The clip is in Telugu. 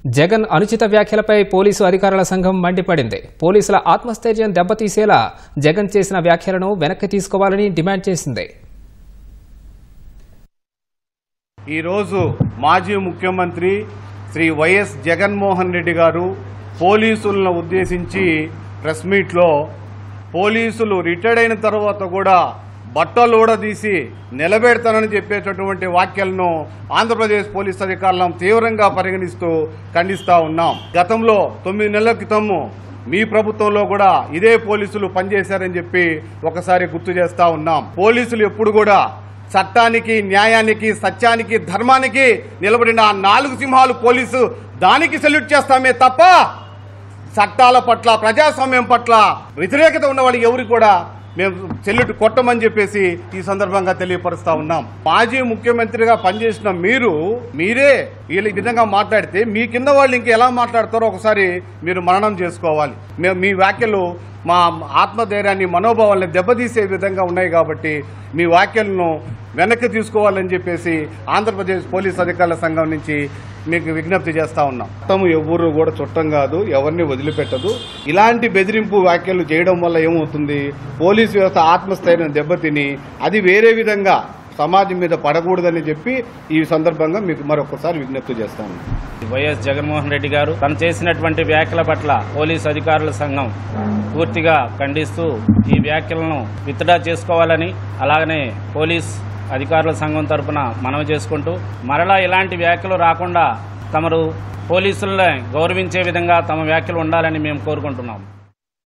జగన్ అనుచిత వ్యాఖ్యలపై పోలీసు అధికారుల సంఘం మండిపడింది. పోలీసుల ఆత్మస్థైర్యం దెబ్బతీసేలా జగన్ చేసిన వ్యాఖ్యలను వెనక్కి తీసుకోవాలని డిమాండ్ చేసింది. ఈ రోజు మాజీ ముఖ్యమంత్రి శ్రీ వైఎస్ జగన్మోహన్ రెడ్డి గారు పోలీసులను ఉద్దేశించి ప్రెస్ మీట్లో పోలీసులు రిటైర్డ్ అయిన తర్వాత కూడా బట్టలు ఊడదీసి నిలబెడతానని చెప్పేటటువంటి వ్యాఖ్యలను ఆంధ్రప్రదేశ్ పోలీస్ అధికారులను తీవ్రంగా పరిగణిస్తూ ఖండిస్తూ ఉన్నాం. గతంలో 9 నెలల క్రితము మీ ప్రభుత్వంలో కూడా ఇదే పోలీసులు పనిచేశారని చెప్పి ఒకసారి గుర్తు చేస్తా ఉన్నాం. పోలీసులు ఎప్పుడు కూడా చట్టానికి, న్యాయానికి, సత్యానికి, ధర్మానికి నిలబడిన 4 సింహాలు పోలీసు దానికి సెల్యూట్ చేస్తామే తప్ప చట్టాల పట్ల, ప్రజాస్వామ్యం పట్ల వ్యతిరేకత ఉన్న వాళ్ళకి ఎవరికి కూడా మేము సెల్యూట్ కొట్టమని చెప్పేసి ఈ సందర్భంగా తెలియపరుస్తా ఉన్నాం. మాజీ ముఖ్యమంత్రిగా పనిచేసిన మీరే ఈ విధంగా మాట్లాడితే మీ కింద వాళ్ళు ఇంకా ఎలా మాట్లాడతారో ఒకసారి మీరు మననం చేసుకోవాలి. మీ వ్యాఖ్యలు మా ఆత్మధైర్యాన్ని, మనోభావాలను దెబ్బతీసే విధంగా ఉన్నాయి కాబట్టి మీ వ్యాఖ్యలను వెనక్కి తీసుకోవాలని చెప్పేసి ఆంధ్రప్రదేశ్ పోలీస్ అధికారుల సంఘం నుంచి మీకు విజ్ఞప్తి చేస్తా ఉన్నాం. చట్టము ఎవరు కూడా చుట్టం కాదు, ఎవరిని వదిలిపెట్టదు. ఇలాంటి బెదిరింపు వ్యాఖ్యలు చేయడం వల్ల ఏమవుతుంది, పోలీసు వ్యవస్థ ఆత్మస్థైర్యం దెబ్బతిని అది వేరే విధంగా సమాజం మీద పడకూడదని చెప్పి ఈ సందర్భంగా మీకు మరొకసారి విజ్ఞప్తి చేస్తాను. వైఎస్ జగన్మోహన్ రెడ్డి గారు తను చేసినటువంటి వ్యాఖ్యల పట్ల పోలీసు అధికారుల సంఘం పూర్తిగా ఖండిస్తూ ఈ వ్యాఖ్యలను విత్డ్రా చేసుకోవాలని, అలాగనే పోలీస్ అధికారుల సంఘం తరఫున మనవి చేసుకుంటూ మరలా ఇలాంటి వ్యాఖ్యలు రాకుండా తమరు పోలీసులను గౌరవించే విధంగా తమ వ్యాఖ్యలు ఉండాలని మేము కోరుకుంటున్నాం.